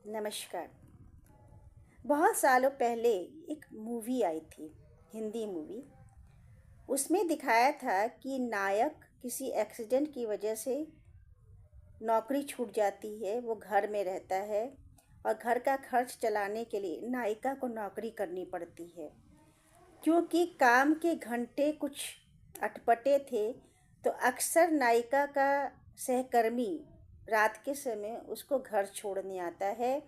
नमस्कार। बहुत सालों पहले एक मूवी आई थी, हिंदी मूवी। उसमें दिखाया था कि नायक किसी एक्सीडेंट की वजह से नौकरी छूट जाती है, वो घर में रहता है और घर का खर्च चलाने के लिए नायिका को नौकरी करनी पड़ती है। क्योंकि काम के घंटे कुछ अटपटे थे, तो अक्सर नायिका का सहकर्मी रात के समय उसको घर छोड़ने आता है,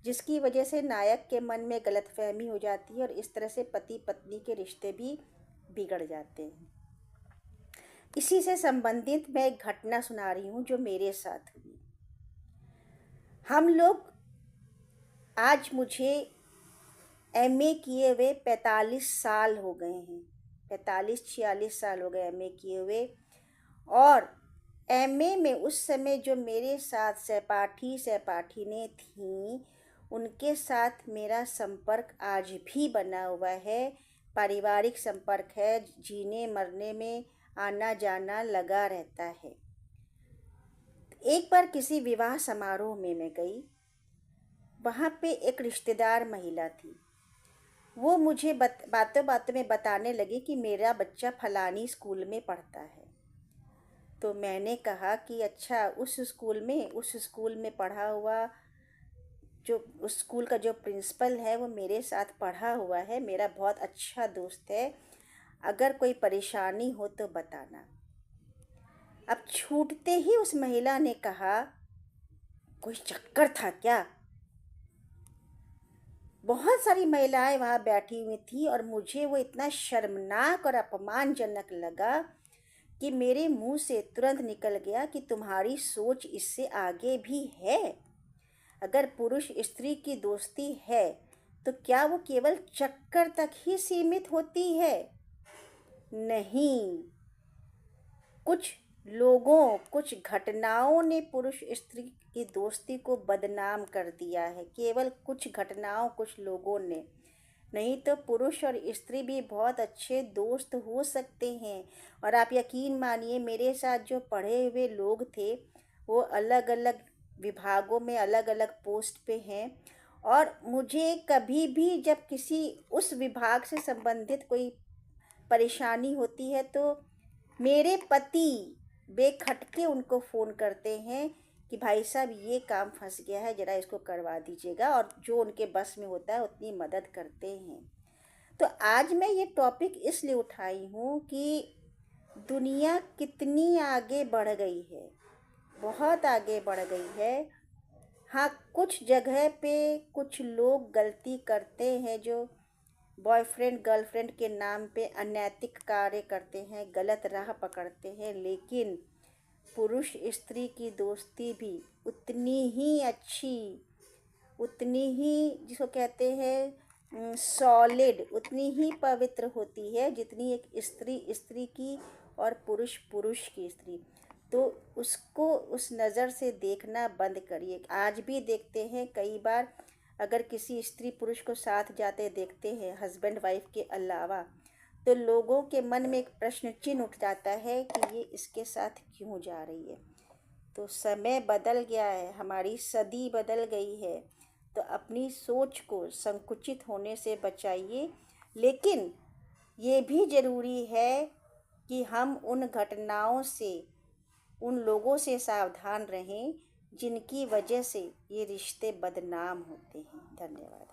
जिसकी वजह से नायक के मन में गलतफहमी हो जाती है और इस तरह से पति पत्नी के रिश्ते भी बिगड़ जाते हैं। इसी से संबंधित मैं एक घटना सुना रही हूँ जो मेरे साथ हुई। हम लोग आज मुझे एमए किए हुए 45 साल हो गए हैं। 45-46 साल हो गए एमए किए हुए। और एमए में उस समय जो मेरे साथ सहपाठिनें थीं, उनके साथ मेरा संपर्क आज भी बना हुआ है। पारिवारिक संपर्क है, जीने मरने में आना जाना लगा रहता है। एक बार किसी विवाह समारोह में मैं गई। वहाँ पे एक रिश्तेदार महिला थी। वो मुझे बातों बातों में बताने लगी कि मेरा बच्चा फलानी स्कूल में पढ़ता है। तो मैंने कहा कि अच्छा, उस स्कूल में पढ़ा हुआ, जो उस स्कूल का जो प्रिंसिपल है वो मेरे साथ पढ़ा हुआ है, मेरा बहुत अच्छा दोस्त है। अगर कोई परेशानी हो तो बताना। अब छूटते ही उस महिला ने कहा, कोई चक्कर था क्या? बहुत सारी महिलाएं वहाँ बैठी हुई थी और मुझे वो इतना शर्मनाक और अपमानजनक लगा कि मेरे मुंह से तुरंत निकल गया कि तुम्हारी सोच इससे आगे भी है। अगर पुरुष स्त्री की दोस्ती है तो क्या वो केवल चक्कर तक ही सीमित होती है? नहीं। कुछ लोगों, कुछ घटनाओं ने पुरुष स्त्री की दोस्ती को बदनाम कर दिया है। केवल कुछ घटनाओं, कुछ लोगों ने। नहीं तो पुरुष और स्त्री भी बहुत अच्छे दोस्त हो सकते हैं। और आप यकीन मानिए, मेरे साथ जो पढ़े हुए लोग थे वो अलग अलग विभागों में अलग अलग पोस्ट पे हैं। और मुझे कभी भी जब किसी उस विभाग से संबंधित कोई परेशानी होती है तो मेरे पति बेखटके उनको फ़ोन करते हैं कि भाई साहब ये काम फंस गया है, ज़रा इसको करवा दीजिएगा, और जो उनके बस में होता है उतनी मदद करते हैं। तो आज मैं ये टॉपिक इसलिए उठाई हूँ कि दुनिया कितनी आगे बढ़ गई है, बहुत आगे बढ़ गई है। हाँ, कुछ जगह पे कुछ लोग गलती करते हैं, जो बॉयफ्रेंड गर्लफ्रेंड के नाम पे अनैतिक कार्य करते हैं, गलत राह पकड़ते हैं। लेकिन पुरुष स्त्री की दोस्ती भी उतनी ही अच्छी, उतनी ही जिसको कहते हैं सॉलिड, उतनी ही पवित्र होती है जितनी एक स्त्री स्त्री की और पुरुष पुरुष की स्त्री। तो उसको उस नज़र से देखना बंद करिए। आज भी देखते हैं कई बार, अगर किसी स्त्री पुरुष को साथ जाते देखते हैं हस्बैंड वाइफ के अलावा, तो लोगों के मन में एक प्रश्न चिन्ह उठ जाता है कि ये इसके साथ क्यों जा रही है। तो समय बदल गया है, हमारी सदी बदल गई है। तो अपनी सोच को संकुचित होने से बचाइए। लेकिन ये भी ज़रूरी है कि हम उन घटनाओं से, उन लोगों से सावधान रहें जिनकी वजह से ये रिश्ते बदनाम होते हैं। धन्यवाद।